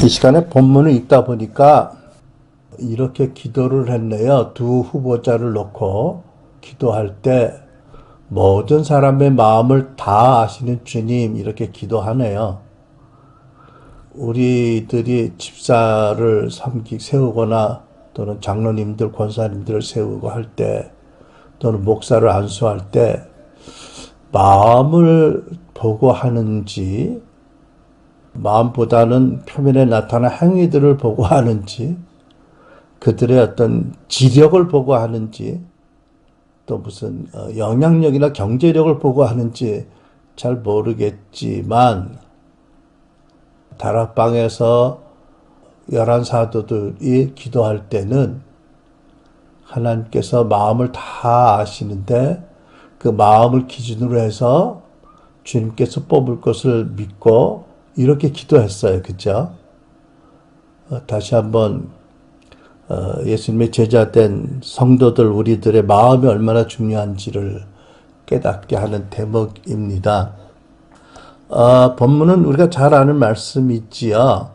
이 시간에 본문을 읽다 보니까 이렇게 기도를 했네요. 두 후보자를 놓고 기도할 때 모든 사람의 마음을 다 아시는 주님 이렇게 기도하네요. 우리들이 집사를 세우거나 또는 장로님들, 권사님들을 세우고 할 때 또는 목사를 안수할 때 마음을 보고 하는지 마음보다는 표면에 나타난 행위들을 보고 하는지 그들의 어떤 지력을 보고 하는지 또 무슨 영향력이나 경제력을 보고 하는지 잘 모르겠지만 다락방에서 11사도들이 기도할 때는 하나님께서 마음을 다 아시는데 그 마음을 기준으로 해서 주님께서 뽑을 것을 믿고 이렇게 기도했어요. 그죠? 다시 한번 예수님의 제자된 성도들 우리들의 마음이 얼마나 중요한지를 깨닫게 하는 대목입니다. 본문은 우리가 잘 아는 말씀이지요.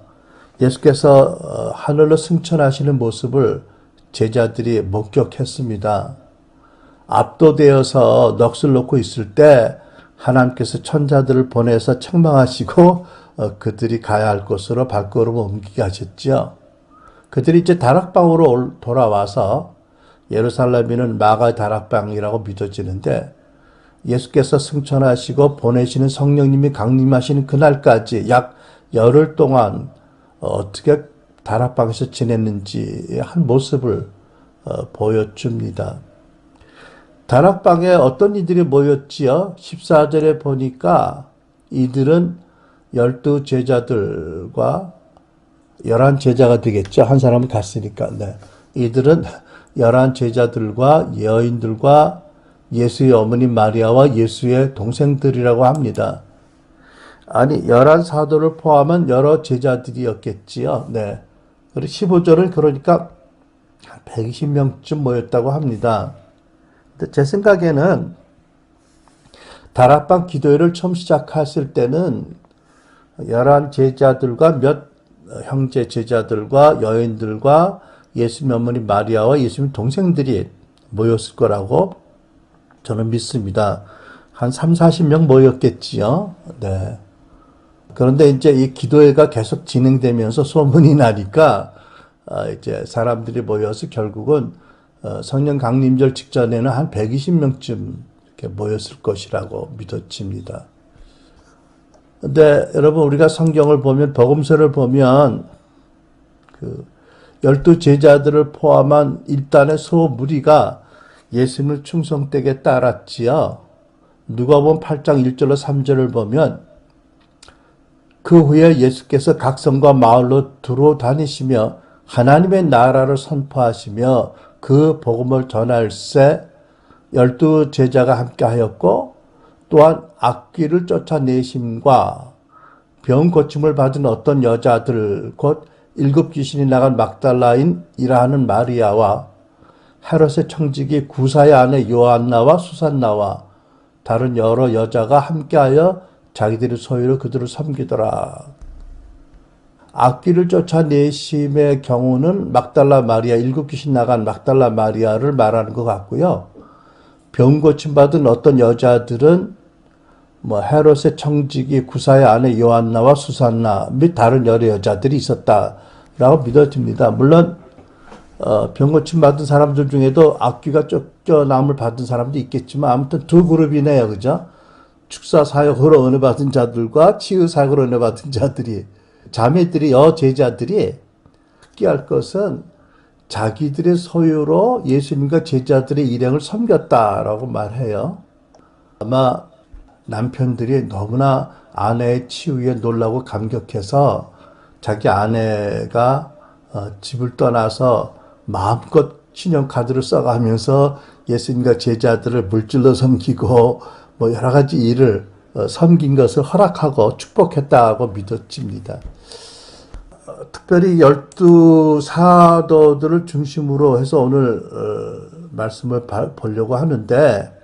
예수께서 하늘로 승천하시는 모습을 제자들이 목격했습니다. 압도되어서 넋을 놓고 있을 때 하나님께서 천사들을 보내서 책망하시고 그들이 가야 할 곳으로 발걸음을 옮기게 하셨죠. 그들이 이제 다락방으로 돌아와서 예루살렘에는 마가 다락방이라고 믿어지는데 예수께서 승천하시고 보내시는 성령님이 강림하시는 그날까지 약 열흘 동안 어떻게 다락방에서 지냈는지 한 모습을 보여줍니다. 다락방에 어떤 이들이 모였지요? 14절에 보니까 이들은 12제자들과 11제자가 되겠죠. 한 사람은 갔으니까. 네. 이들은 11제자들과 여인들과 예수의 어머니 마리아와 예수의 동생들이라고 합니다. 아니 11사도를 포함한 여러 제자들이었겠지요. 네. 그리고 15절은 그러니까 120명쯤 모였다고 합니다. 근데 제 생각에는 다락방 기도회를 처음 시작했을 때는 11제자들과 몇 형제 제자들과 여인들과 예수님 어머니 마리아와 예수님 동생들이 모였을 거라고 저는 믿습니다. 한 3, 40명 모였겠지요. 네. 그런데 이제 이 기도회가 계속 진행되면서 소문이 나니까 이제 사람들이 모여서 결국은 성령 강림절 직전에는 한 120명쯤 이렇게 모였을 것이라고 믿어집니다. 근데 여러분 우리가 성경을 보면 복음서를 보면 그 12제자들을 포함한 일단의 소무리가 예수님을 충성되게 따랐지요. 누가복음 8장 1절로 3절을 보면 그 후에 예수께서 각 성과 마을로 두루 다니시며 하나님의 나라를 선포하시며 그 복음을 전할새 12제자가 함께하였고 또한 악귀를 쫓아내심과 병 고침을 받은 어떤 여자들 곧 7귀신이 나간 막달라인이라 하는 마리아와 헤롯의 청지기 구사의 아내 요한나와 수산나와 다른 여러 여자가 함께하여 자기들의 소유로 그들을 섬기더라. 악귀를 쫓아내심의 경우는 막달라 마리아, 7귀신 나간 막달라 마리아를 말하는 것 같고요. 병 고침받은 어떤 여자들은 헤롯의 청지기 구사의 아내 요한나와 수산나 및 다른 여러 여자들이 있었다라고 믿어집니다. 물론 병 고침 받은 사람들 중에도 악귀가 쫓겨남을 받은 사람도 있겠지만 아무튼 두 그룹이네요. 그죠? 축사 사역으로 은혜 받은 자들과 치유 사역으로 은혜 받은 자들이 자매들이 여제자들이 특기할 것은 자기들의 소유로 예수님과 제자들의 일행을 섬겼다라고 말해요. 아마 남편들이 너무나 아내의 치유에 놀라고 감격해서 자기 아내가 집을 떠나서 마음껏 신용카드를 써가면서 예수님과 제자들을 물질로 섬기고 여러 가지 일을 섬긴 것을 허락하고 축복했다고 믿어집니다. 특별히 12사도들을 중심으로 해서 오늘 말씀을 보려고 하는데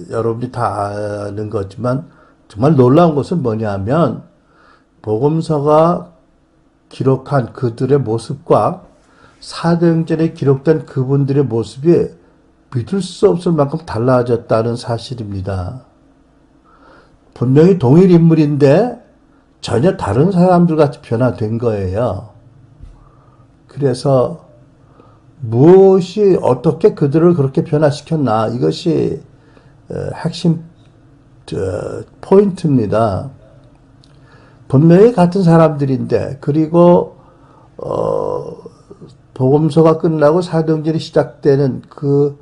여러분이 다 아는 거지만 정말 놀라운 것은 뭐냐면 복음서가 기록한 그들의 모습과 사도행전에 기록된 그분들의 모습이 믿을 수 없을 만큼 달라졌다는 사실입니다. 분명히 동일 인물인데 전혀 다른 사람들 같이 변화된 거예요. 그래서 무엇이 어떻게 그들을 그렇게 변화시켰나, 이것이 핵심 포인트입니다. 분명히 같은 사람들인데, 그리고 복음서가 끝나고 사도행전이 시작되는 그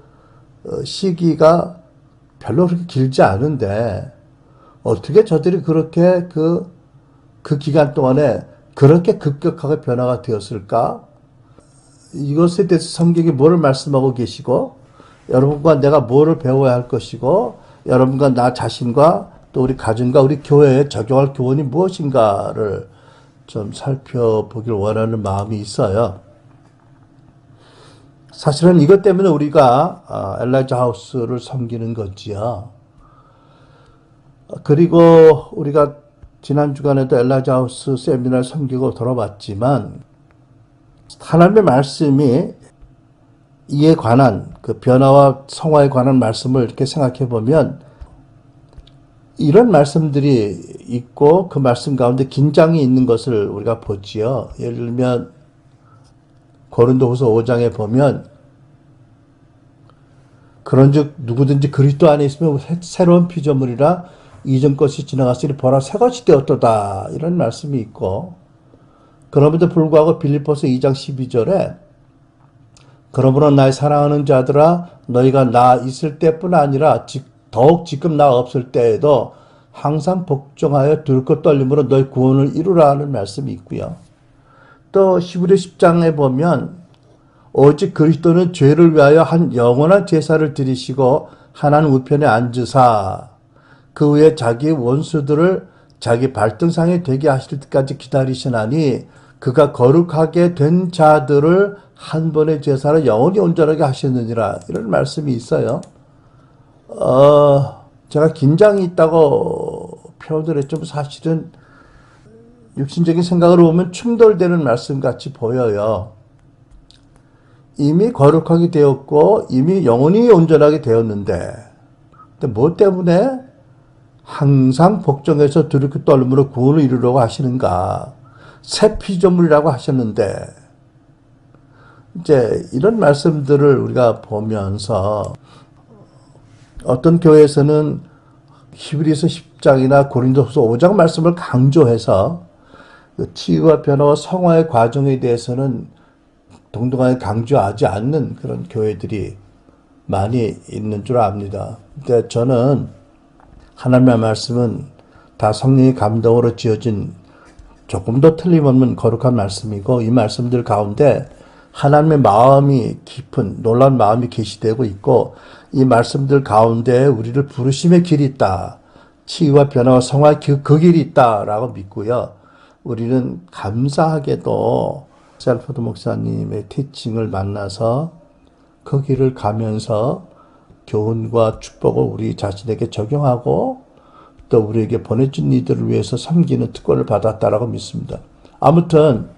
시기가 별로 그렇게 길지 않은데 어떻게 저들이 그렇게 그 기간 동안에 그렇게 급격하게 변화가 되었을까? 이것에 대해서 성경이 뭐를 말씀하고 계시고, 여러분과 내가 뭐를 배워야 할 것이고, 여러분과 나 자신과 또 우리 가정과 우리 교회에 적용할 교훈이 무엇인가를 좀 살펴보길 원하는 마음이 있어요. 사실은 이것 때문에 우리가 엘라이자 하우스를 섬기는 거지요. 그리고 우리가 지난 주간에도 엘라이자 하우스 세미나를 섬기고 돌아봤지만, 하나님의 말씀이 이에 관한 그 변화와 성화에 관한 말씀을 이렇게 생각해 보면 이런 말씀들이 있고 그 말씀 가운데 긴장이 있는 것을 우리가 보지요. 예를 들면 고린도후서 5장에 보면 그런즉 누구든지 그리스도 안에 있으면 새로운 피조물이라 이전 것이 지나갔으니 보라 새 것이 되었도다, 이런 말씀이 있고, 그럼에도 불구하고 빌립보서 2장 12절에 그러므로 나의 사랑하는 자들아 너희가 나 있을 때뿐 아니라 더욱 지금 나 없을 때에도 항상 복종하여 두렵고 떨림으로 너희 구원을 이루라 하는 말씀이 있고요. 또 히브리 10장에 보면 오직 그리스도는 죄를 위하여 한 영원한 제사를 드리시고 하나님 우편에 앉으사 그 후에 자기 원수들을 자기 발등상에 되게 하실 때까지 기다리시나니 그가 거룩하게 된 자들을 한 번의 제사로 영원히 온전하게 하셨느니라, 이런 말씀이 있어요. 제가 긴장이 있다고 표현을 했지만 사실은 육신적인 생각으로 보면 충돌되는 말씀 같이 보여요. 이미 거룩하게 되었고 이미 영원히 온전하게 되었는데, 근데 뭐 때문에 항상 복종해서 두렵고 떨림으로 구원을 이루려고 하시는가? 새 피조물이라고 하셨는데, 이제 이런 말씀들을 우리가 보면서 어떤 교회에서는 히브리서 10장이나 고린도후서 5장 말씀을 강조해서 치유와 변화와 성화의 과정에 대해서는 동등하게 강조하지 않는 그런 교회들이 많이 있는 줄 압니다. 근데 저는 하나님의 말씀은 다 성령의 감동으로 지어진 조금 더 틀림없는 거룩한 말씀이고, 이 말씀들 가운데 하나님의 마음이 깊은 놀라운 마음이 계시되고 있고, 이 말씀들 가운데 우리를 부르심의 길이 있다, 치유와 변화와 성화의 그 길이 있다라고 믿고요. 우리는 감사하게도 셀포드 목사님의 티칭을 만나서 그 길을 가면서 교훈과 축복을 우리 자신에게 적용하고 또 우리에게 보내준 이들을 위해서 섬기는 특권을 받았다라고 믿습니다. 아무튼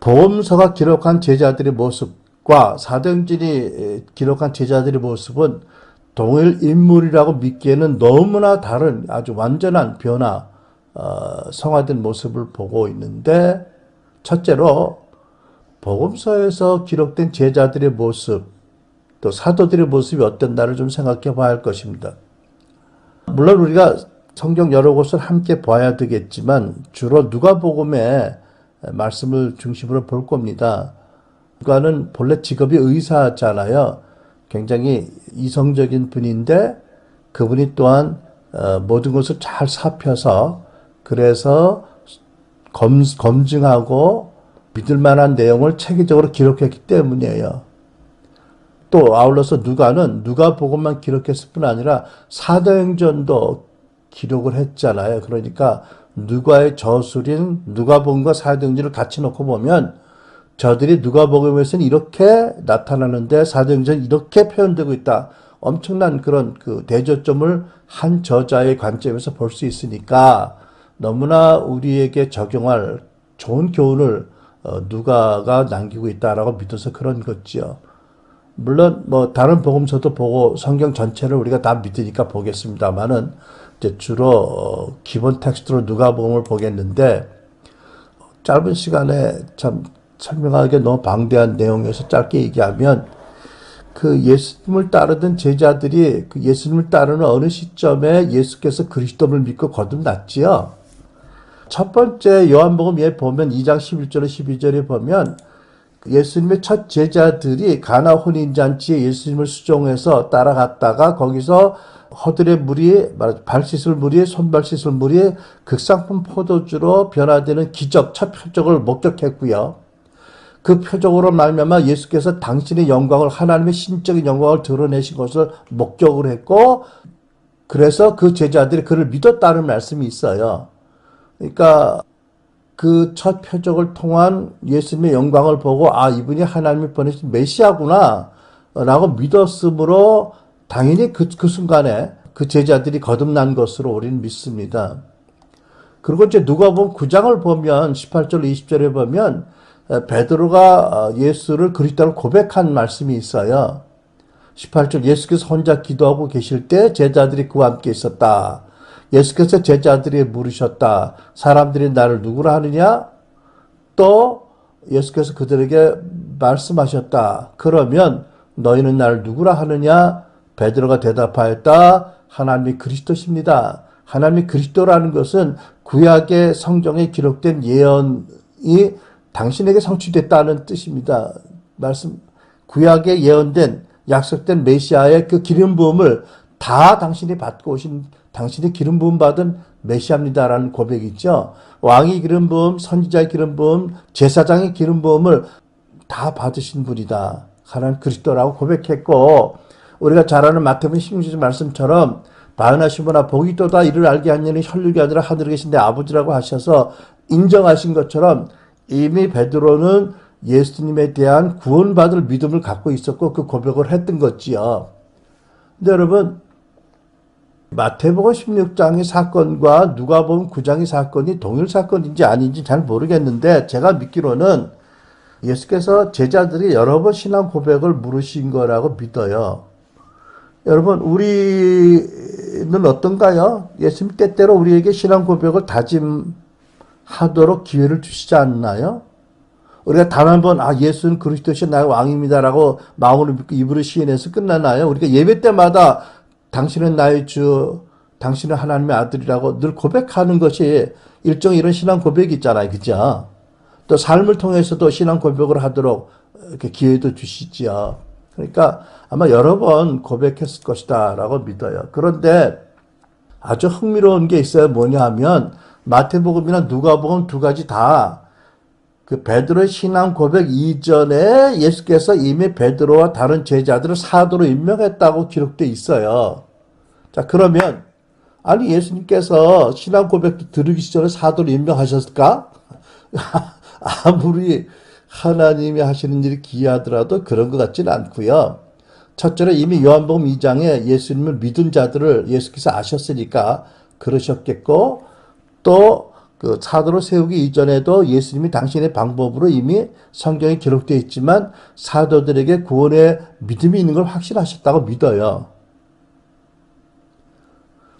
복음서가 기록한 제자들의 모습과 사도행전이 기록한 제자들의 모습은 동일 인물이라고 믿기에는 너무나 다른 아주 완전한 변화, 성화된 모습을 보고 있는데, 첫째로 복음서에서 기록된 제자들의 모습, 또 사도들의 모습이 어땠나를 좀 생각해 봐야 할 것입니다. 물론 우리가 성경 여러 곳을 함께 봐야 되겠지만 주로 누가복음의 말씀을 중심으로 볼 겁니다. 누가는 본래 직업이 의사잖아요. 굉장히 이성적인 분인데 그분이 또한 모든 것을 잘 살펴서 그래서 검증하고 믿을 만한 내용을 체계적으로 기록했기 때문이에요. 또 아울러서 누가는 누가복음만 기록했을 뿐 아니라 사도행전도 기록을 했잖아요. 그러니까 누가의 저술인 누가복음과 사도행전을 같이 놓고 보면 저들이 누가복음에서는 이렇게 나타나는데 사도행전은 이렇게 표현되고 있다. 엄청난 그런 그 대조점을 한 저자의 관점에서 볼 수 있으니까 너무나 우리에게 적용할 좋은 교훈을 누가가 남기고 있다라고 믿어서 그런 거지요. 물론 뭐 다른 복음서도 보고 성경 전체를 우리가 다 믿으니까 보겠습니다만은 이제 주로 기본 텍스트로 누가복음을 보겠는데 짧은 시간에 참 설명하기가 너무 방대한 내용에서 짧게 얘기하면 그 예수님을 따르던 제자들이 그 예수님을 따르는 어느 시점에 예수께서 그리스도를 믿고 거듭났지요. 첫 번째 요한복음 보면 2장 11절에 12절에 보면 예수님의 첫 제자들이 가나 혼인잔치에 예수님을 수종해서 따라갔다가 거기서 허들의 물이 발 씻을 물이 손발 씻을 물이 극상품 포도주로 변화되는 기적 첫 표적을 목격했고요. 그 표적으로 말미암아 예수께서 당신의 영광을 하나님의 신적인 영광을 드러내신 것을 목격을 했고 그래서 그 제자들이 그를 믿었다는 말씀이 있어요. 그러니까 그 첫 표적을 통한 예수님의 영광을 보고 아 이분이 하나님이 보내신 메시아구나 라고 믿었으므로 당연히 그 순간에 그 제자들이 거듭난 것으로 우리는 믿습니다. 그리고 이제 누가복음 9장을 보면 18절 20절에 보면 베드로가 예수를 그리스도로 고백한 말씀이 있어요. 18절 예수께서 혼자 기도하고 계실 때 제자들이 그와 함께 있었다. 예수께서 제자들이 물으셨다. 사람들이 나를 누구라 하느냐? 또 예수께서 그들에게 말씀하셨다. 그러면 너희는 나를 누구라 하느냐? 베드로가 대답하였다. 하나님이 그리스도십니다. 하나님이 그리스도라는 것은 구약의 성경에 기록된 예언이 당신에게 성취됐다는 뜻입니다. 구약에 예언된 약속된 메시아의 그 기름 부음을 다 당신이 받고 오신 당신이 기름 부음 받은 메시아입니다라는 고백이 있죠. 왕이 기름 부음, 선지자의 기름 부음, 제사장의 기름 부음을 다 받으신 분이다. 하나님 그리스도라고 고백했고 우리가 잘 아는 마태복음 16절 말씀처럼 바요나시 보나 복이 또다 이를 알게 한 이는 혈육이 아니라 하늘에 계신 내 아버지라고 하셔서 인정하신 것처럼 이미 베드로는 예수님에 대한 구원받을 믿음을 갖고 있었고 그 고백을 했던 거지요. 근데 여러분 마태복음 16장의 사건과 누가복음 9장의 사건이 동일 사건인지 아닌지 잘 모르겠는데 제가 믿기로는 예수께서 제자들이 여러 번 신앙 고백을 물으신 거라고 믿어요. 여러분 우리는 어떤가요? 예수님 때때로 우리에게 신앙 고백을 다짐하도록 기회를 주시지 않나요? 우리가 단 한 번 예수는 그리스도신 나의 왕입니다라고 마음으로 믿고 입으로 시인해서 끝나나요? 우리가 예배 때마다 당신은 나의 주, 당신은 하나님의 아들이라고 늘 고백하는 것이 일종의 이런 신앙 고백이 있잖아요. 그죠? 또 삶을 통해서도 신앙 고백을 하도록 이렇게 기회도 주시지요. 그러니까 아마 여러 번 고백했을 것이다 라고 믿어요. 그런데 아주 흥미로운 게 있어요. 뭐냐 하면 마태복음이나 누가복음 두 가지 다 그 베드로의 신앙 고백 이전에 예수께서 이미 베드로와 다른 제자들을 사도로 임명했다고 기록되어 있어요. 자, 그러면 아니 예수님께서 신앙 고백도 들으기 전에 사도로 임명하셨을까? 아무리 하나님이 하시는 일이 기이하더라도 그런 것 같지는 않고요. 첫째로 이미 요한복음 2장에 예수님을 믿은 자들을 예수께서 아셨으니까 그러셨겠고 또 그 사도로 세우기 이전에도 예수님이 당신의 방법으로 이미 성경에 기록되어 있지만 사도들에게 구원의 믿음이 있는 걸 확신하셨다고 믿어요.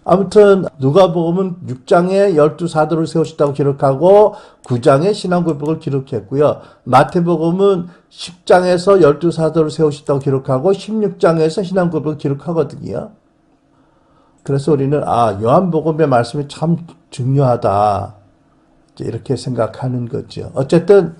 아무튼 누가복음은 6장에 12사도를 세우셨다고 기록하고 9장에 신앙 고백을 기록했고요. 마태복음은 10장에서 12사도를 세우셨다고 기록하고 16장에서 신앙 고백을 기록하거든요. 그래서 우리는 요한복음의 말씀이 참 중요하다. 이렇게 생각하는 거죠. 어쨌든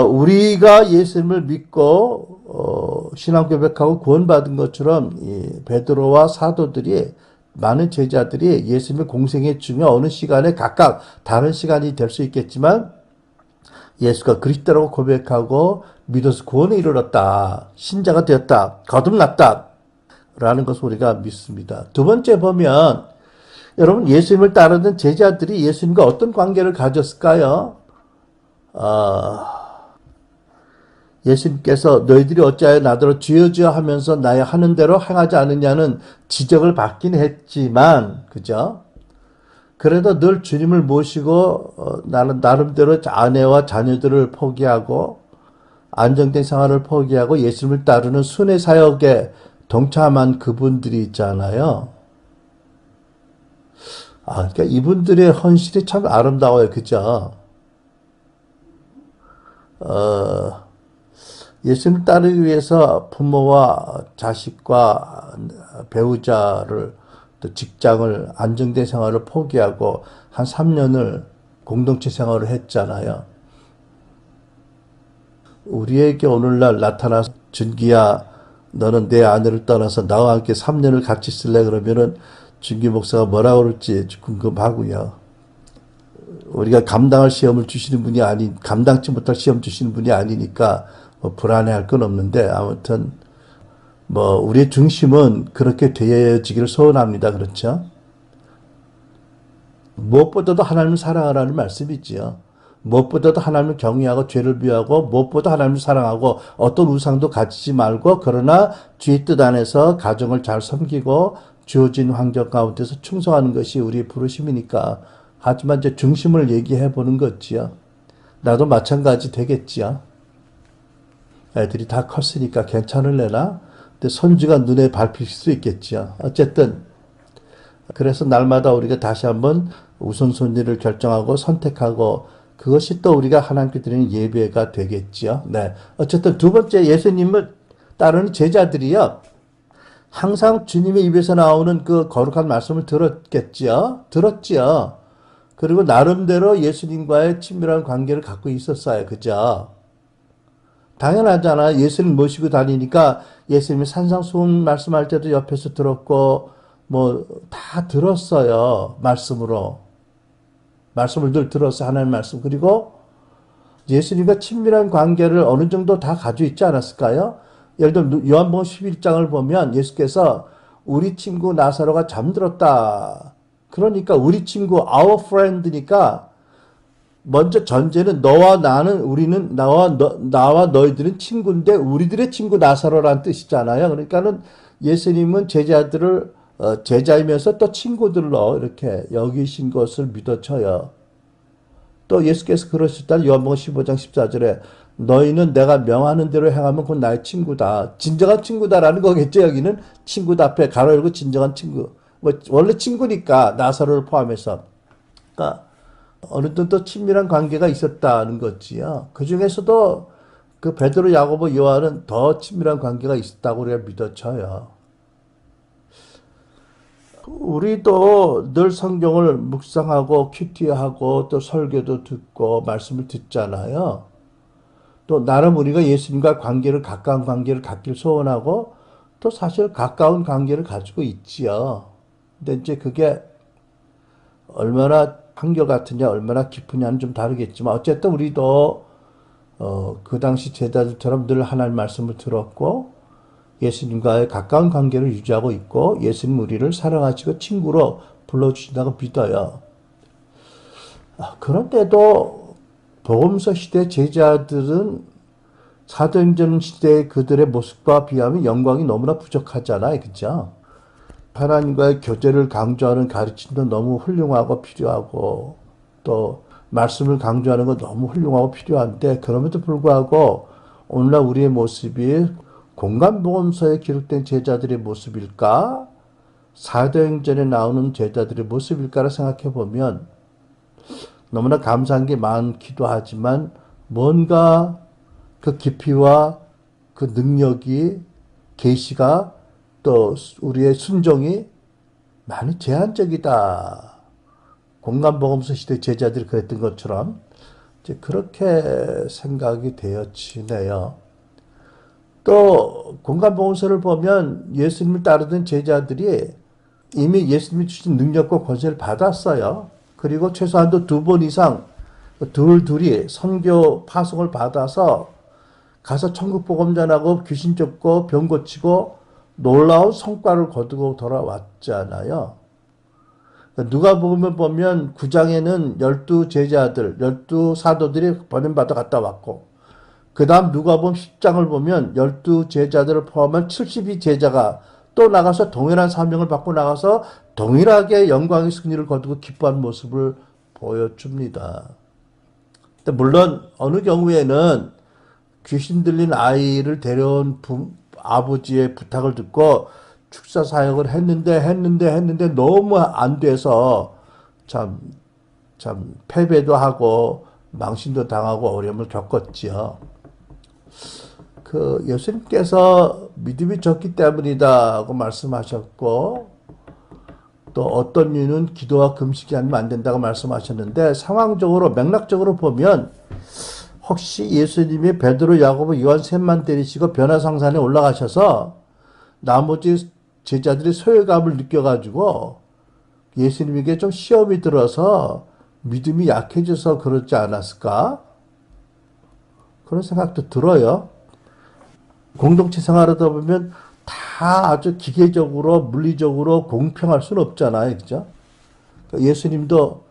우리가 예수님을 믿고 신앙 고백하고 구원받은 것처럼 이 베드로와 사도들이 많은 제자들이 예수님의 공생의 중에 어느 시간에 각각 다른 시간이 될 수 있겠지만 예수가 그리스도라고 고백하고 믿어서 구원에 이르렀다. 신자가 되었다. 거듭났다. 라는 것을 우리가 믿습니다. 두 번째 보면 여러분 예수님을 따르는 제자들이 예수님과 어떤 관계를 가졌을까요? 예수님께서 너희들이 어찌하여 나더러 주여 주여 하면서 나의 하는 대로 행하지 않느냐는 지적을 받긴 했지만 그죠? 그래도 늘 주님을 모시고 나름대로 아내와 자녀들을 포기하고 안정된 생활을 포기하고 예수님을 따르는 순회 사역에 동참한 그분들이 있잖아요. 그러니까 이분들의 헌신이 참 아름다워요. 그죠? 예수님을 따르기 위해서 부모와 자식과 배우자를 또 직장을 안정된 생활을 포기하고 한 3년을 공동체 생활을 했잖아요. 우리에게 오늘날 나타나서 준기야 너는 내 아내를 떠나서 나와 함께 3년을 같이 있을래 그러면은 준기 목사가 뭐라고 그럴지 궁금하고요. 우리가 감당할 시험을 주시는 분이 감당치 못할 시험 주시는 분이 아니니까 뭐 불안해할 건 없는데 아무튼 우리의 중심은 그렇게 되어지기를 소원합니다. 그렇죠? 무엇보다도 하나님을 사랑하라는 말씀이지요. 무엇보다도 하나님을 경외하고 죄를 미워하고 무엇보다 하나님을 사랑하고 어떤 우상도 가지지 말고 그러나 주의 뜻 안에서 가정을 잘 섬기고 주어진 환경 가운데서 충성하는 것이 우리의 부르심이니까. 하지만 이제 중심을 얘기해 보는 거지요. 나도 마찬가지 되겠지요. 애들이 다 컸으니까 괜찮을래나? 근데 손주가 눈에 밟힐 수 있겠지요. 어쨌든 그래서 날마다 우리가 다시 한번 우선순위를 결정하고 선택하고 그것이 또 우리가 하나님께 드리는 예배가 되겠지요. 네. 어쨌든 두 번째 예수님을 따르는 제자들이요. 항상 주님의 입에서 나오는 그 거룩한 말씀을 들었겠지요. 들었지요. 그리고 나름대로 예수님과의 친밀한 관계를 갖고 있었어요. 그죠? 당연하잖아. 예수님 모시고 다니니까 예수님이 산상수훈 말씀할 때도 옆에서 들었고 다 들었어요. 말씀을 늘 들었어요. 하나님 말씀. 그리고 예수님과 친밀한 관계를 어느 정도 다 가지고 있지 않았을까요? 예를 들어 요한복음 11장을 보면 예수께서 우리 친구 나사로가 잠들었다. 그러니까 우리 친구 our friend니까 먼저 전제는 나와 너희들은 친구인데 우리들의 친구 나사로라는 뜻이잖아요. 그러니까는 예수님은 제자들을 제자이면서 또 친구들로 이렇게 여기신 것을 믿어져요. 또 예수께서 그러셨다. 요한복음 15장 14절에 너희는 내가 명하는 대로 행하면 그건 나의 친구다. 진정한 친구다라는 거겠죠. 여기는 친구다 앞에 가로 열고 진정한 친구. 원래 친구니까 나사로를 포함해서. 그러니까 어느 정도 친밀한 관계가 있었다는 거지요. 그 중에서도 그 베드로, 야고보, 요한은 더 친밀한 관계가 있었다고 우리가 믿어져요. 우리도 늘 성경을 묵상하고 큐티하고 또 설교도 듣고 말씀을 듣잖아요. 또 나름 우리가 예수님과 가까운 관계를 갖길 소원하고 또 사실 가까운 관계를 가지고 있지요. 근데 이제 그게 얼마나 한결같으냐 얼마나 깊으냐는 좀 다르겠지만 어쨌든 우리도 그 당시 제자들처럼 늘 하나님 말씀을 들었고 예수님과의 가까운 관계를 유지하고 있고 예수님 우리를 사랑하시고 친구로 불러주신다고 믿어요. 그런데도 복음서 시대 제자들은 사도행전 시대의 그들의 모습과 비하면 영광이 너무나 부족하잖아요. 그죠? 하나님과의 교제를 강조하는 가르침도 너무 훌륭하고 필요하고 또 말씀을 강조하는 거 너무 훌륭하고 필요한데 그럼에도 불구하고 오늘날 우리의 모습이 공간복음서에 기록된 제자들의 모습일까? 사도행전에 나오는 제자들의 모습일까를 생각해 보면 너무나 감사한 게 많기도 하지만 뭔가 그 깊이와 그 능력이 계시가 또 우리의 순종이 많이 제한적이다. 공간복음서 시대 제자들이 그랬던 것처럼 이제 그렇게 생각이 되어지네요. 또 공간복음서를 보면 예수님을 따르던 제자들이 이미 예수님이 주신 능력과 권세를 받았어요. 그리고 최소한도 2번 이상 둘이 선교 파송을 받아서 가서 천국 복음 전하고 귀신 쫓고 병 고치고 놀라운 성과를 거두고 돌아왔잖아요. 누가복음을 보면 9장에는 12 제자들, 12 사도들이 버림받아 갔다 왔고 그 다음 누가복음 10장을 보면 12 제자들을 포함한 72 제자가 또 나가서 동일한 사명을 받고 나가서 동일하게 영광의 승리를 거두고 기뻐하는 모습을 보여줍니다. 물론 어느 경우에는 귀신 들린 아이를 데려온 아버지의 부탁을 듣고 축사 사역을 했는데 너무 안 돼서 참 패배도 하고 망신도 당하고 어려움을 겪었지요. 그 예수님께서 믿음이 적기 때문이다고 말씀하셨고 또 어떤 이유는 기도와 금식이 아니면 안 된다고 말씀하셨는데 상황적으로 맥락적으로 보면 혹시 예수님이 베드로, 야고보, 요한 셋만 데리시고 변화성산에 올라가셔서 나머지 제자들이 소외감을 느껴가지고 예수님에게 좀 시험이 들어서 믿음이 약해져서 그렇지 않았을까? 그런 생각도 들어요. 공동체 생활하다 보면 다 아주 기계적으로 물리적으로 공평할 수는 없잖아요, 그죠? 예수님도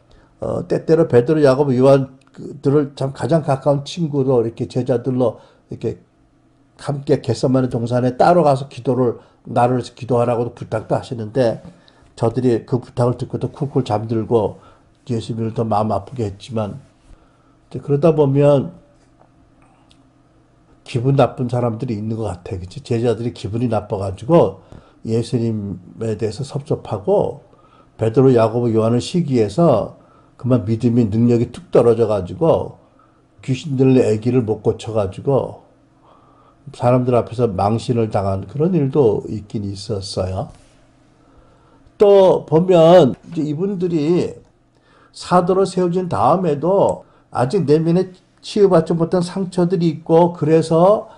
때때로 베드로, 야고보, 요한들을 참 가장 가까운 친구로 이렇게 제자들로 이렇게 함께 겟세마네 동산에 따로 가서 나를 기도하라고도 부탁도 하시는데 저들이 그 부탁을 듣고도 쿨쿨 잠들고 예수님을 더 마음 아프게 했지만 그러다 보면 기분 나쁜 사람들이 있는 것 같아. 그치? 제자들이 기분이 나빠가지고 예수님에 대해서 섭섭하고 베드로, 야고보, 요한을 시기해서 그만 믿음이 능력이 뚝 떨어져가지고 귀신들 애기를 못 고쳐가지고 사람들 앞에서 망신을 당한 그런 일도 있긴 있었어요. 또 보면 이제 이분들이 사도로 세워진 다음에도 아직 내면에 치유받지 못한 상처들이 있고 그래서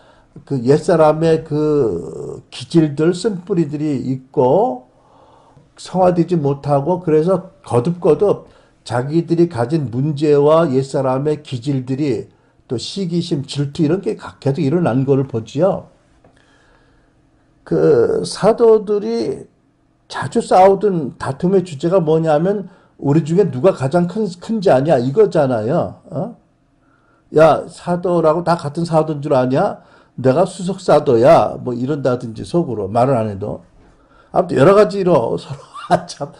그 옛사람의 그 기질들, 쓴뿌리들이 있고 성화되지 못하고 그래서 거듭거듭 자기들이 가진 문제와 옛사람의 기질들이 또 시기심, 질투 이런 게 계속 일어난 걸 보지요. 그 사도들이 자주 싸우던 다툼의 주제가 뭐냐면 우리 중에 누가 가장 큰 자냐 이거잖아요. 야, 사도라고 다 같은 사도인 줄 아냐? 내가 수석 사도야. 뭐 이런다든지 속으로 말을 안 해도. 아무튼 여러 가지로 서로 참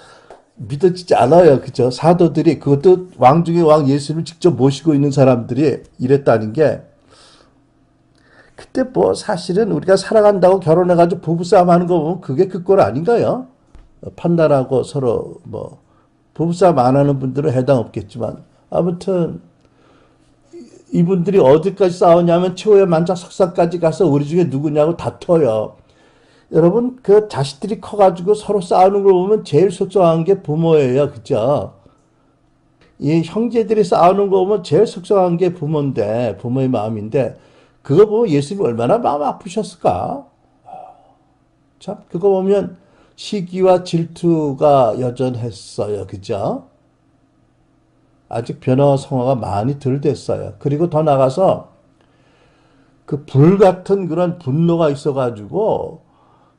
믿어지지 않아요. 그죠? 사도들이 그것도 왕 중에 왕 예수님을 직접 모시고 있는 사람들이 이랬다는 게 그때 뭐 사실은 우리가 살아간다고 결혼해가지고 부부싸움 하는 거 보면 그게 그 꼴 아닌가요? 판단하고 서로 뭐 부부싸움 안 하는 분들은 해당 없겠지만 아무튼 이분들이 어디까지 싸우냐면 최후의 만작 석상까지 가서 우리 중에 누구냐고 다퉈요. 여러분 그 자식들이 커가지고 서로 싸우는 걸 보면 제일 속상한 게 부모예요. 그죠? 이 형제들이 싸우는 거 보면 제일 속상한 게 부모인데 부모의 마음인데 그거 보면 예수님이 얼마나 마음 아프셨을까? 참 그거 보면 시기와 질투가 여전했어요. 그죠? 아직 변화와 성화가 많이 덜 됐어요. 그리고 더 나가서 그 불같은 그런 분노가 있어가지고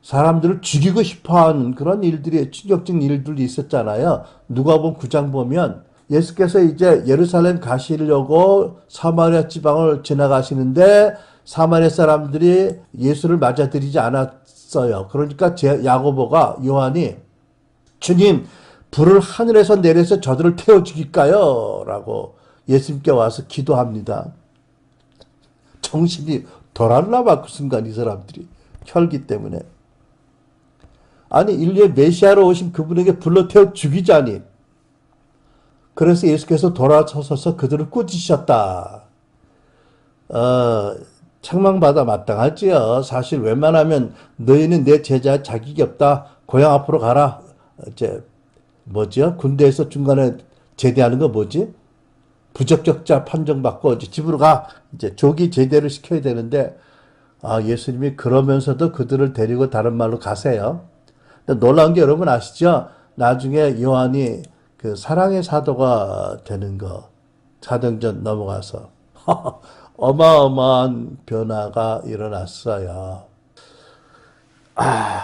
사람들을 죽이고 싶어하는 그런 일들이 충격적인 일들이 있었잖아요. 누가복음 9장 보면 예수께서 이제 예루살렘 가시려고 사마리아 지방을 지나가시는데 사마리아 사람들이 예수를 맞아들이지 않았어요. 그러니까 야고보가 요한이 주님 불을 하늘에서 내려서 저들을 태워 죽일까요? 라고 예수님께 와서 기도합니다. 정신이 돌았나 봐, 그 순간 이 사람들이. 혈기 때문에. 아니, 인류의 메시아로 오신 그분에게 불러 태워 죽이자니. 그래서 예수께서 돌아서서 그들을 꾸짖으셨다. 책망받아 마땅하지요. 사실 웬만하면 너희는 내 제자 자격이 없다. 고향 앞으로 가라. 이제 뭐죠? 군대에서 중간에 제대하는 거 뭐지? 부적격자 판정받고 이제 집으로 가. 이제 조기 제대를 시켜야 되는데 예수님이 그러면서도 그들을 데리고 다른 말로 가세요. 놀라운 게 여러분 아시죠? 나중에 요한이 그 사랑의 사도가 되는 거. 사도행전 넘어가서 어마어마한 변화가 일어났어요.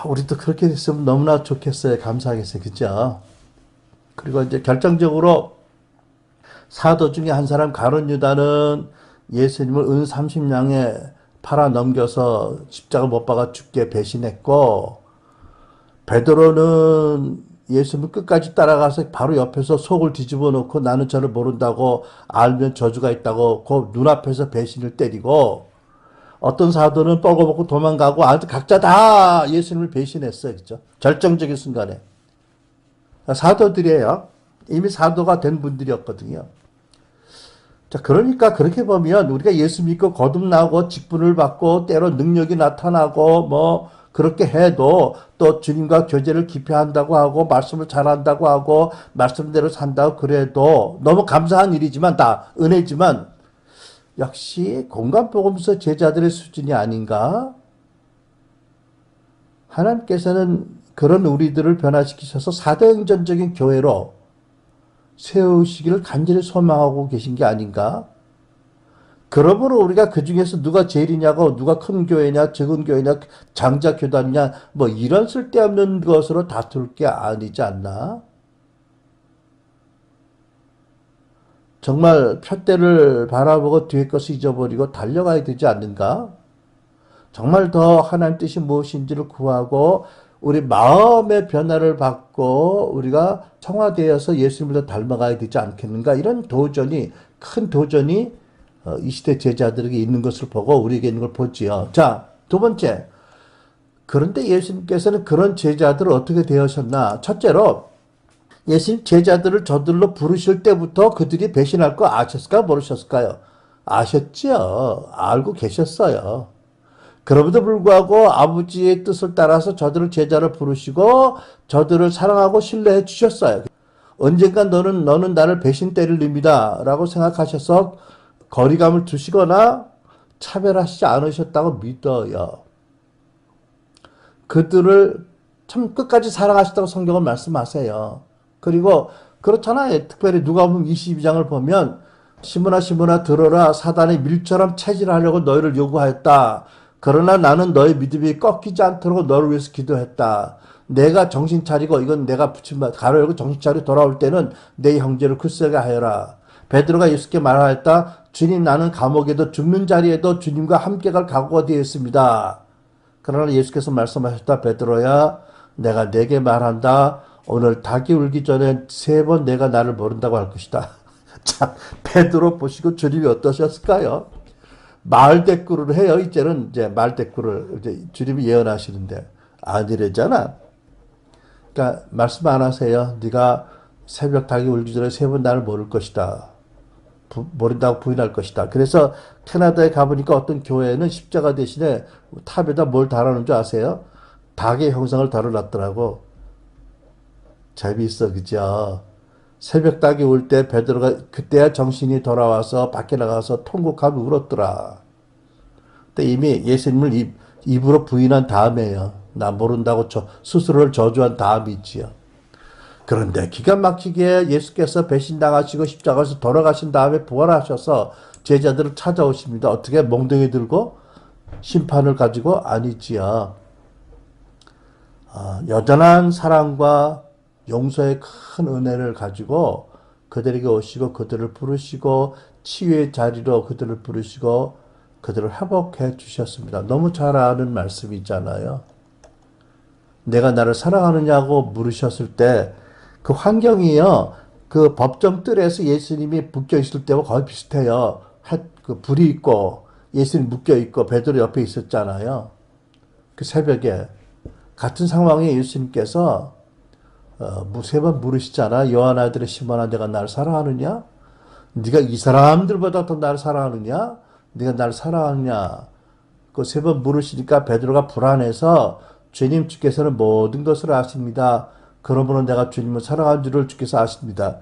우리도 그렇게 됐으면 너무나 좋겠어요. 감사하겠어요. 그죠? 그리고 이제 결정적으로 사도 중에 한 사람 가룟 유다는 예수님을 은 30냥에 팔아 넘겨서 십자가 못 박아 죽게 배신했고 베드로는 예수님 끝까지 따라가서 바로 옆에서 속을 뒤집어 놓고 나는 저를 모른다고 알면 저주가 있다고 그 눈앞에서 배신을 때리고 어떤 사도는 뻘거벗고 도망가고 아주 각자 다 예수님을 배신했어요. 그죠? 결정적인 순간에. 사도들이에요. 이미 사도가 된 분들이었거든요. 자, 그러니까 그렇게 보면 우리가 예수 믿고 거듭나고 직분을 받고 때로 능력이 나타나고 뭐 그렇게 해도 또 주님과 교제를 깊이 한다고 하고 말씀을 잘한다고 하고 말씀대로 산다고 그래도 너무 감사한 일이지만 다 은혜지만 역시 공간복음서 제자들의 수준이 아닌가? 하나님께서는 그런 우리들을 변화시키셔서 사도행전적인 교회로 세우시기를 간절히 소망하고 계신 게 아닌가? 그러므로 우리가 그 중에서 누가 제일이냐고, 누가 큰 교회냐, 적은 교회냐, 장자 교단이냐, 뭐 이런 쓸데없는 것으로 다툴 게 아니지 않나? 정말 푯대를 바라보고 뒤에 것을 잊어버리고 달려가야 되지 않는가? 정말 더 하나님 뜻이 무엇인지를 구하고 우리 마음의 변화를 받고 우리가 성화되어서 예수님을 더 닮아가야 되지 않겠는가? 이런 도전이, 큰 도전이 이 시대 제자들에게 있는 것을 보고 우리에게 있는 걸 보지요. 자, 두 번째. 그런데 예수님께서는 그런 제자들을 어떻게 대하셨나? 첫째로 예수님 제자들을 저들로 부르실 때부터 그들이 배신할 거 아셨을까? 모르셨을까요? 아셨죠. 알고 계셨어요. 그럼에도 불구하고 아버지의 뜻을 따라서 저들을 제자로 부르시고 저들을 사랑하고 신뢰해 주셨어요. 언젠가 너는 나를 배신 때릴 놈이다 라고 생각하셔서 거리감을 두시거나 차별하시지 않으셨다고 믿어요. 그들을 참 끝까지 사랑하셨다고 성경은 말씀하세요. 그리고 그렇잖아요. 특별히 누가복음 22장을 보면 시몬아 들어라 사단이 밀처럼 체질하려고 너희를 요구하였다. 그러나 나는 너의 믿음이 꺾이지 않도록 너를 위해서 기도했다. 내가 정신 차리고 이건 내가 붙임바 가로 열고 정신 차리고 돌아올 때는 내 형제를 굳세게 하여라. 베드로가 예수께 말하였다. 주님 나는 감옥에도 죽는 자리에도 주님과 함께 갈 각오가 되어 있습니다. 그러나 예수께서 말씀하셨다. 베드로야 내가 내게 말한다. 오늘 닭이 울기 전에 3번 내가 나를 모른다고 할 것이다. 자, 베드로 보시고 주님이 어떠셨을까요? 말대꾸를 해요. 이제는 이제 말대꾸를 이제 주님이 예언하시는데 아니래잖아. 그러니까 말씀 안 하세요. 네가 새벽 닭이 울기 전에 3번 나를 모를 것이다. 모른다고 부인할 것이다. 그래서 캐나다에 가보니까 어떤 교회는 십자가 대신에 탑에다 뭘 달아놓은 줄 아세요? 닭의 형상을 달아놨더라고. 재미있어, 그죠? 새벽 닭이 울 때 베드로가 그때야 정신이 돌아와서 밖에 나가서 통곡하며 울었더라. 근데 이미 예수님을 입으로 부인한 다음에요. 나 모른다고 스스로를 저주한 다음이지요. 그런데 기가 막히게 예수께서 배신당하시고 십자가에서 돌아가신 다음에 부활하셔서 제자들을 찾아오십니다. 어떻게 몽둥이 들고 심판을 가지고 아니지요. 여전한 사랑과 용서의 큰 은혜를 가지고 그들에게 오시고 그들을 부르시고 치유의 자리로 그들을 부르시고 그들을 회복해 주셨습니다. 너무 잘 아는 말씀이잖아요. 내가 나를 사랑하느냐고 물으셨을 때 그 환경이요. 그 법정 뜰에서 예수님이 묶여 있을 때와 거의 비슷해요. 그 불이 있고 예수님 묶여 있고 베드로 옆에 있었잖아요. 그 새벽에 같은 상황에 예수님께서 3번 물으시잖아. 요한 아들의 시몬아 내가 나를 사랑하느냐? 네가 이 사람들보다 더 나를 사랑하느냐? 네가 나를 사랑하느냐? 그 3번 물으시니까 베드로가 불안해서 주님 주께서는 모든 것을 아십니다. 그러므로 내가 주님을 사랑하는 줄을 주께서 아십니다.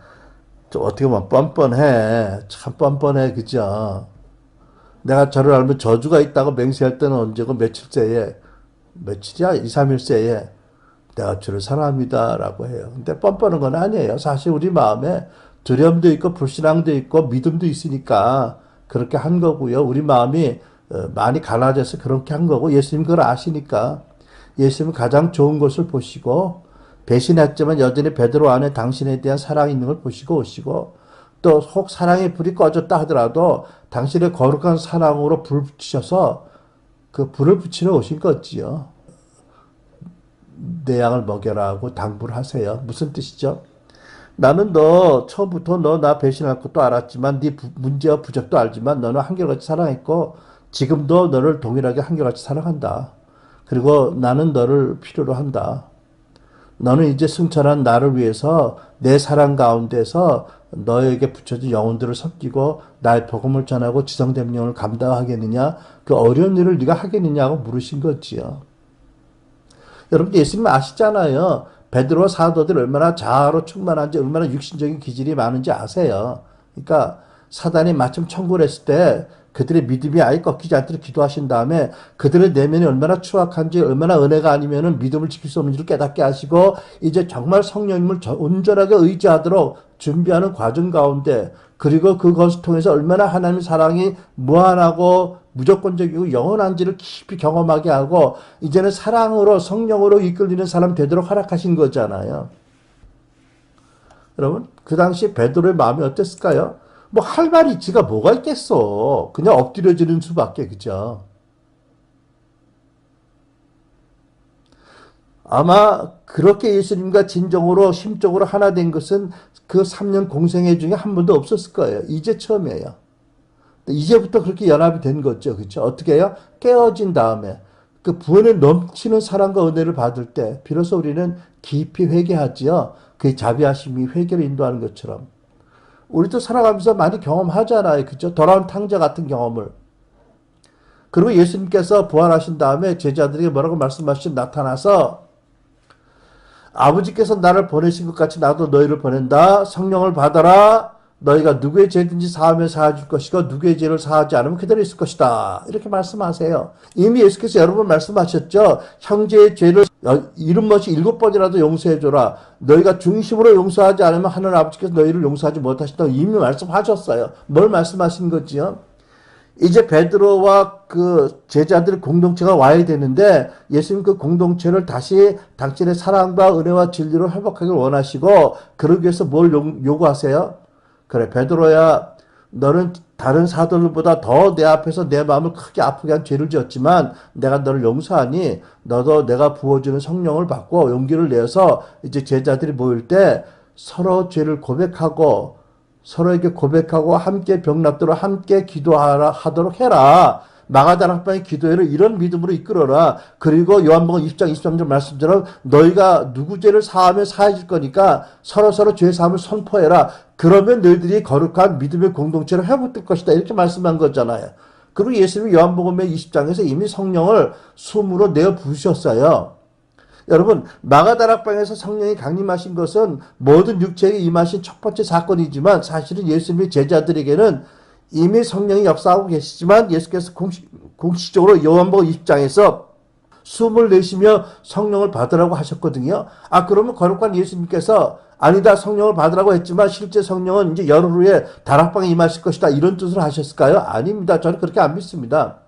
어떻게 보면 뻔뻔해. 참 뻔뻔해. 그죠? 내가 저를 알면 저주가 있다고 맹세할 때는 언제고 며칠째에 며칠이야? 2, 3일째에 내가 주를 사랑합니다. 라고 해요. 근데 뻔뻔한 건 아니에요. 사실 우리 마음에 두려움도 있고 불신앙도 있고 믿음도 있으니까 그렇게 한 거고요. 우리 마음이 많이 갈라져서 그렇게 한 거고 예수님 그걸 아시니까 예수님은 가장 좋은 것을 보시고 배신했지만 여전히 베드로 안에 당신에 대한 사랑이 있는 걸 보시고 오시고 또 혹 사랑의 불이 꺼졌다 하더라도 당신의 거룩한 사랑으로 불 붙이셔서 그 불을 붙이러 오신 거지요. 내 양을 먹여라고 당부를 하세요. 무슨 뜻이죠? 나는 너 처음부터 너 나 배신할 것도 알았지만 네 문제와 부족도 알지만 너는 한결같이 사랑했고 지금도 너를 동일하게 한결같이 사랑한다. 그리고 나는 너를 필요로 한다. 너는 이제 승천한 나를 위해서 내 사랑 가운데서 너에게 붙여진 영혼들을 섬기고 나의 복음을 전하고 지성된 영을 감당하겠느냐? 그 어려운 일을 네가 하겠느냐고 물으신 거지요. 여러분 예수님 아시잖아요. 베드로와 사도들이 얼마나 자아로 충만한지 얼마나 육신적인 기질이 많은지 아세요. 그러니까 사단이 마침 청구를 했을 때 그들의 믿음이 아예 꺾이지 않도록 기도하신 다음에 그들의 내면이 얼마나 추악한지 얼마나 은혜가 아니면은 믿음을 지킬 수 없는지를 깨닫게 하시고 이제 정말 성령님을 온전하게 의지하도록 준비하는 과정 가운데 그리고 그것을 통해서 얼마나 하나님의 사랑이 무한하고 무조건적이고 영원한지를 깊이 경험하게 하고 이제는 사랑으로 성령으로 이끌리는 사람 되도록 허락하신 거잖아요. 여러분 그 당시 베드로의 마음이 어땠을까요? 뭐 할 말이 지가 뭐가 있겠어. 그냥 엎드려지는 수밖에. 그죠? 아마 그렇게 예수님과 진정으로 심적으로 하나 된 것은 그 3년 공생애 중에 한 번도 없었을 거예요. 이제 처음이에요. 이제부터 그렇게 연합이 된 거죠. 그렇죠? 어떻게 해요? 깨어진 다음에 그 부원에 넘치는 사랑과 은혜를 받을 때 비로소 우리는 깊이 회개하지요. 그 자비하심이 회개를 인도하는 것처럼. 우리도 살아가면서 많이 경험하잖아요. 그죠? 돌아온 탕자 같은 경험을. 그리고 예수님께서 부활하신 다음에 제자들에게 뭐라고 말씀하시죠? 나타나서 아버지께서 나를 보내신 것 같이 나도 너희를 보낸다. 성령을 받아라. 너희가 누구의 죄든지 사하면 사해줄 것이고 누구의 죄를 사하지 않으면 그대로 있을 것이다. 이렇게 말씀하세요. 이미 예수께서 여러 번 말씀하셨죠. 형제의 죄를 이름 없이 7번이라도 용서해줘라. 너희가 중심으로 용서하지 않으면 하늘 아버지께서 너희를 용서하지 못하신다고 이미 말씀하셨어요. 뭘 말씀하신 거지요? 이제 베드로와 그 제자들 공동체가 와야 되는데 예수님 그 공동체를 다시 당신의 사랑과 은혜와 진리로 회복하길 원하시고 그러기 위해서 뭘 요구하세요? 그래 베드로야 너는 다른 사도들보다 더 내 앞에서 내 마음을 크게 아프게 한 죄를 지었지만 내가 너를 용서하니 너도 내가 부어주는 성령을 받고 용기를 내서 이제 제자들이 모일 때 서로 죄를 고백하고 서로에게 고백하고 함께 병납도록 함께 기도하도록 해라. 마가다락방의 기도회를 이런 믿음으로 이끌어라. 그리고 요한복음 20장 23절 말씀처럼 너희가 누구 죄를 사하면 사해질 거니까 서로서로 죄 사함을 선포해라. 그러면 너희들이 거룩한 믿음의 공동체로 회복될 것이다. 이렇게 말씀한 거잖아요. 그리고 예수님이 요한복음의 20장에서 이미 성령을 숨으로 내어 부으셨어요. 여러분 마가다락방에서 성령이 강림하신 것은 모든 육체에 임하신 첫 번째 사건이지만 사실은 예수님의 제자들에게는 이미 성령이 역사하고 계시지만 예수께서 공식적으로 요한복음 20장에서 숨을 내쉬며 성령을 받으라고 하셨거든요. 그러면 거룩한 예수님께서 아니다 성령을 받으라고 했지만 실제 성령은 이제 열흘 후에 다락방에 임하실 것이다 이런 뜻으로 하셨을까요? 아닙니다. 저는 그렇게 안 믿습니다.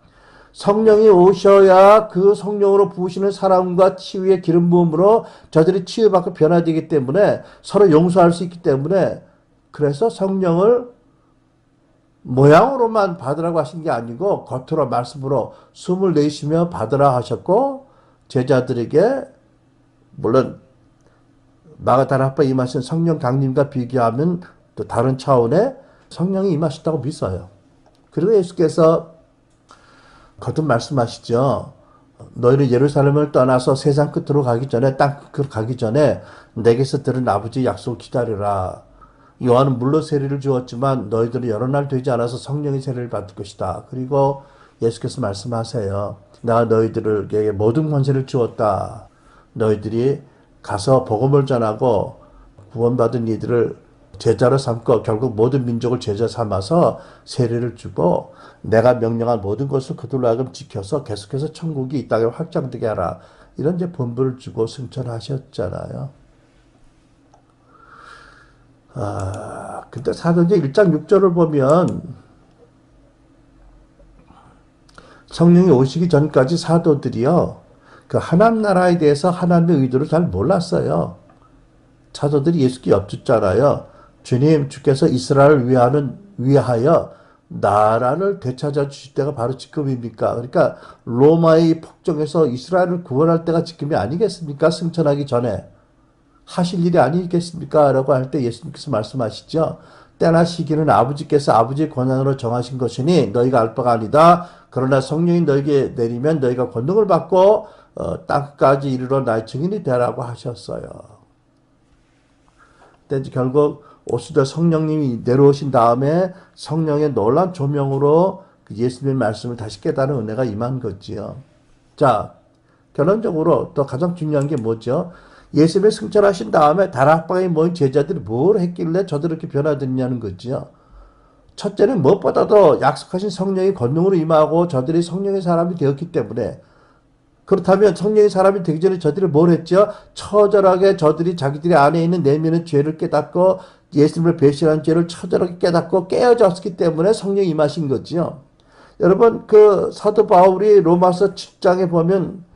성령이 오셔야 그 성령으로 부으시는 사랑과 치유의 기름 부음으로 저들이 치유받고 변화되기 때문에 서로 용서할 수 있기 때문에 그래서 성령을 모양으로만 받으라고 하신 게 아니고 겉으로 말씀으로 숨을 내쉬며 받으라 하셨고 제자들에게 물론 마가다락방에 임하신 성령 강림과 비교하면 또 다른 차원의 성령이 임하셨다고 믿어요. 그리고 예수께서 거듭 말씀하시죠. 너희는 예루살렘을 떠나서 세상 끝으로 가기 전에 땅 끝으로 가기 전에 내게서 들은 아버지의 약속을 기다리라. 요한은 물로 세례를 주었지만 너희들은 여러 날 되지 않아서 성령의 세례를 받을 것이다. 그리고 예수께서 말씀하세요. 내가 너희들에게 모든 권세를 주었다. 너희들이 가서 복음을 전하고 구원받은 이들을 제자로 삼고 결국 모든 민족을 제자 삼아서 세례를 주고 내가 명령한 모든 것을 그들로 하여금 지켜서 계속해서 천국이 이 땅에 확장되게 하라. 이런 이제 본부를 주고 승천하셨잖아요. 근데 사도행전 1장 6절을 보면 성령이 오시기 전까지 사도들이요. 그 하나님 나라에 대해서 하나님의 의도를 잘 몰랐어요. 사도들이 예수께 엽죽잖아요. 주님, 주께서 이스라엘을 위하여 나라를 되찾아 주실 때가 바로 지금입니까? 그러니까 로마의 폭정에서 이스라엘을 구원할 때가 지금이 아니겠습니까? 승천하기 전에 하실 일이 아니겠습니까? 라고 할 때 예수님께서 말씀하시죠. 때나 시기는 아버지께서 아버지의 권한으로 정하신 것이니 너희가 알 바가 아니다. 그러나 성령이 너희에게 내리면 너희가 권능을 받고 땅까지 이르러 나의 증인이 되라고 하셨어요. 근데 이제 결국 오수도 성령님이 내려오신 다음에 성령의 놀라운 조명으로 예수님의 말씀을 다시 깨달은 은혜가 임한 거지요. 자, 결론적으로 또 가장 중요한 게 뭐죠? 예수님의 승천하신 다음에 다락방에 모인 제자들이 뭘 했길래 저들 이렇게 변화됐냐는 거지요. 첫째는 무엇보다도 약속하신 성령의 권능으로 임하고 저들이 성령의 사람이 되었기 때문에, 그렇다면 성령의 사람이 되기 전에 저들이 뭘 했죠? 처절하게 저들이 자기들이 안에 있는 내면의 죄를 깨닫고 예수님을 배신한 죄를 처절하게 깨닫고 깨어졌기 때문에 성령이 임하신 거지요. 여러분, 그 사도 바울이 로마서 7장에 보면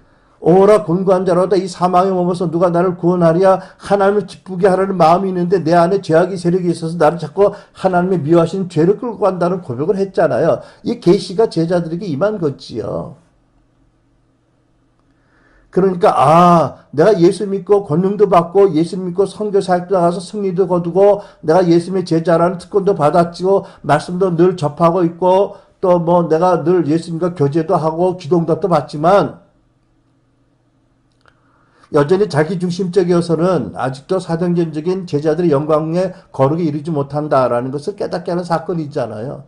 오라 곤고한 자로다 이 사망에 머물러서 누가 나를 구원하랴. 하나님을 기쁘게 하라는 마음이 있는데 내 안에 죄악의 세력이 있어서 나를 자꾸 하나님의 미워하시는 죄를 끌고 간다는 고백을 했잖아요. 이 계시가 제자들에게 임한 거지요. 그러니까 내가 예수 믿고 권능도 받고 예수 믿고 선교 사역도 나가서 승리도 거두고 내가 예수님의 제자라는 특권도 받았지고 말씀도 늘 접하고 있고 또 뭐 내가 늘 예수님과 교제도 하고 기도응답도 받지만 여전히 자기중심적이어서는 아직도 사도행전적인 제자들의 영광에 거룩에 이르지 못한다라는 것을 깨닫게 하는 사건이잖아요.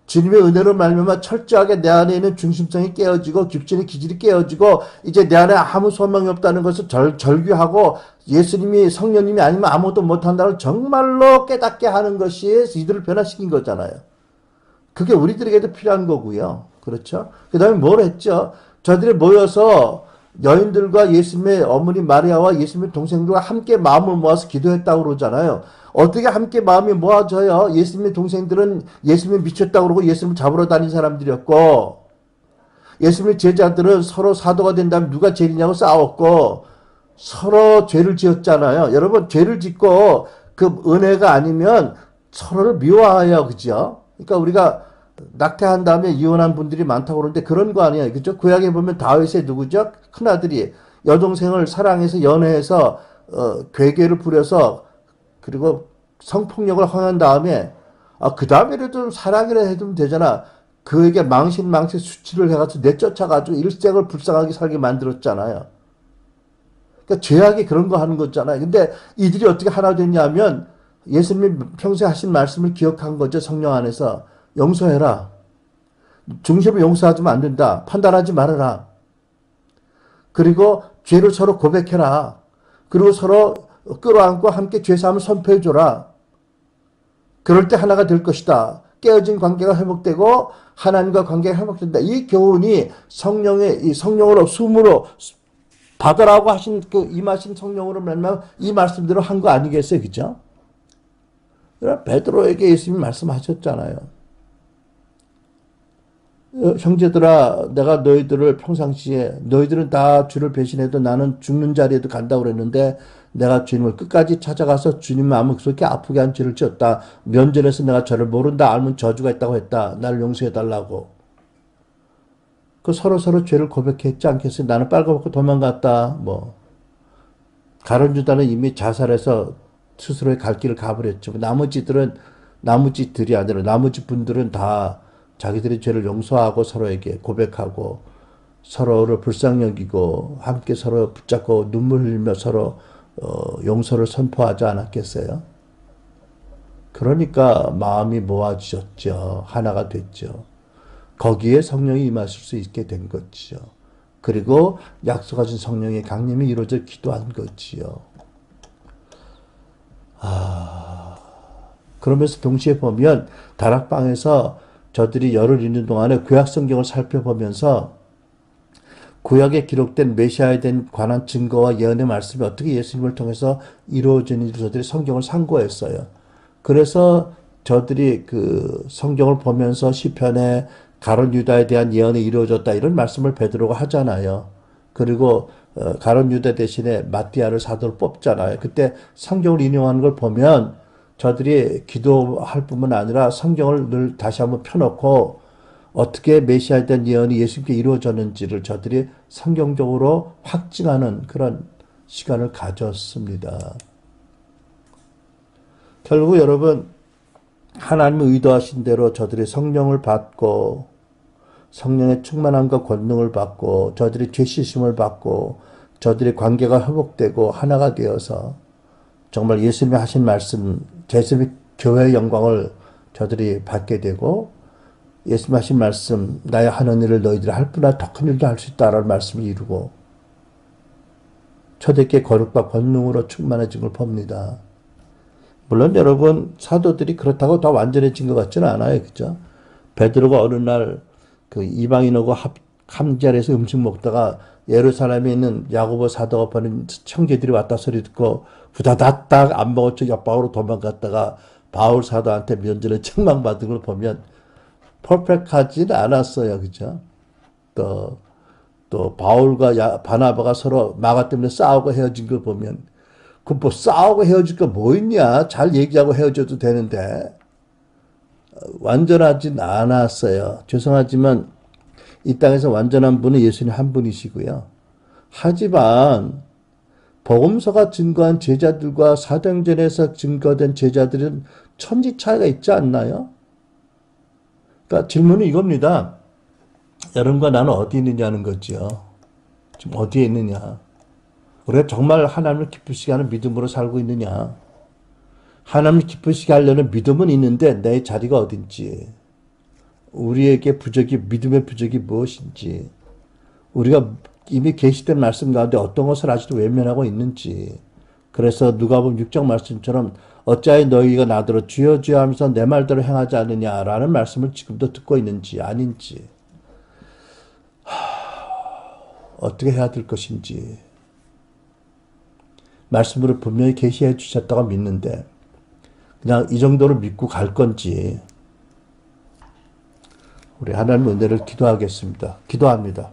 주님의 은혜로 말미암아 철저하게 내 안에 있는 중심성이 깨어지고 육신의 기질이 깨어지고 이제 내 안에 아무 소망이 없다는 것을 절규하고 예수님이 성령님이 아니면 아무것도 못한다는 정말로 깨닫게 하는 것이 이들을 변화시킨 거잖아요. 그게 우리들에게도 필요한 거고요. 그렇죠? 그 다음에 뭘 했죠? 저들이 모여서 여인들과 예수님의 어머니 마리아와 예수님의 동생들과 함께 마음을 모아서 기도했다고 그러잖아요. 어떻게 함께 마음이 모아져요? 예수님의 동생들은 예수님이 미쳤다고 그러고 예수님을 잡으러 다닌 사람들이었고 예수님의 제자들은 서로 사도가 된다면 누가 제일이냐고 싸웠고 서로 죄를 지었잖아요. 여러분 죄를 짓고 그 은혜가 아니면 서로를 미워해요. 그죠? 그러니까 우리가 낙태한 다음에 이혼한 분들이 많다고 그러는데 그런 거 아니에요. 그죠? 구약에 보면 다윗의 누구죠? 큰아들이 여동생을 사랑해서 연애해서 괴계를 부려서 그리고 성폭력을 허한 다음에 그 다음에라도 사랑이라 해두면 되잖아. 그에게 망신 수치를 해가지고 내쫓아가지고 일생을 불쌍하게 살게 만들었잖아요. 그러니까 죄악이 그런 거 하는 거잖아요. 근데 이들이 어떻게 하나 됐냐면 예수님이 평소에 하신 말씀을 기억한 거죠. 성령 안에서. 용서해라. 중심을 용서하지만 안 된다. 판단하지 말아라. 그리고 죄를 서로 고백해라. 그리고 서로 끌어안고 함께 죄사함을 선포해줘라. 그럴 때 하나가 될 것이다. 깨어진 관계가 회복되고 하나님과 관계가 회복된다. 이 교훈이 이 성령으로 숨으로 받으라고 하신 임하신 성령으로 말하면 이 말씀대로 한 거 아니겠어요? 그죠? 베드로에게 예수님이 말씀하셨잖아요. 형제들아 내가 너희들을 평상시에 너희들은 다 주를 배신해도 나는 죽는 자리에도 간다고 그랬는데 내가 주님을 끝까지 찾아가서 주님 마음을 그렇게 아프게 한 죄를 지었다. 면전에서 내가 저를 모른다 알면 저주가 있다고 했다. 나를 용서해달라고. 그 서로 죄를 고백했지 않겠어요? 나는 빨가벗고 도망갔다. 가룟유다는 이미 자살해서 스스로의 갈 길을 가버렸죠. 나머지들이 아니라 나머지 분들은 다 자기들의 죄를 용서하고 서로에게 고백하고 서로를 불쌍히 여기고 함께 서로 붙잡고 눈물 흘리며 서로 용서를 선포하지 않았겠어요? 그러니까 마음이 모아지셨죠. 하나가 됐죠. 거기에 성령이 임하실 수 있게 된 거지요. 그리고 약속하신 성령의 강림이 이루어져 기도한 거지요. 그러면서 동시에 보면 다락방에서 저들이 열을 잃는 동안에 구약 성경을 살펴보면서 구약에 기록된 메시아에 대한 관한 증거와 예언의 말씀이 어떻게 예수님을 통해서 이루어지는지 저들이 성경을 상고했어요. 그래서 저들이 그 성경을 보면서 시편에 가룟 유다에 대한 예언이 이루어졌다 이런 말씀을 베드로가 하잖아요. 그리고 가룟 유다 대신에 마띠아를 사도로 뽑잖아요. 그때 성경을 인용하는 걸 보면 저들이 기도할 뿐만 아니라 성경을 늘 다시 한번 펴놓고 어떻게 메시아에 대한 예언이 예수님께 이루어졌는지를 저들이 성경적으로 확증하는 그런 시간을 가졌습니다. 결국 여러분, 하나님의 의도하신 대로 저들이 성령을 받고 성령의 충만함과 권능을 받고 저들이 죄 씻음을 받고 저들의 관계가 회복되고 하나가 되어서 정말 예수님이 하신 말씀, 예수님의 교회의 영광을 저들이 받게 되고 예수님 하신 말씀, 나의 하는 일을 너희들이 할 뿐나 더 큰 일도 할 수 있다라는 말씀을 이루고 초대교회 거룩과 권능으로 충만해진 걸 봅니다. 물론 여러분, 사도들이 그렇다고 다 완전해진 것 같지는 않아요. 그죠? 베드로가 어느 날 그 이방인하고 함자리에서 음식 먹다가 예루살렘에 있는 야고보 사도가 보낸 형제들이 왔다 소리 듣고 후다닥 안 먹었죠. 옆방으로 도망갔다가 바울 사도한테 면전에 책망받은 걸 보면 퍼펙트하지는 않았어요. 그죠? 또 바울과 바나바가 서로 마가 때문에 싸우고 헤어진 걸 보면 그 뭐 싸우고 헤어질 거 뭐 있냐? 잘 얘기하고 헤어져도 되는데 완전하진 않았어요. 죄송하지만 이 땅에서 완전한 분은 예수님 한 분이시고요. 하지만 복음서가 증거한 제자들과 사도행전에서 증거된 제자들은 천지 차이가 있지 않나요? 그러니까 질문은 이겁니다. 여러분과 나는 어디 있느냐는 거죠. 지금 어디에 있느냐? 우리가 정말 하나님을 기쁘시게 하는 믿음으로 살고 있느냐? 하나님을 기쁘시게 하려는 믿음은 있는데 내 자리가 어딘지, 우리에게 믿음의 부족이 무엇인지, 우리가 이미 계시된 말씀 가운데 어떤 것을 아직도 외면하고 있는지, 그래서 누가복음 6장 말씀처럼 어찌하여 너희가 나더러 주여 주여 하면서 내 말대로 행하지 않느냐라는 말씀을 지금도 듣고 있는지 아닌지, 어떻게 해야 될 것인지 말씀으로 분명히 계시해 주셨다고 믿는데 그냥 이 정도로 믿고 갈 건지 우리 하나님 은혜를 기도하겠습니다. 기도합니다.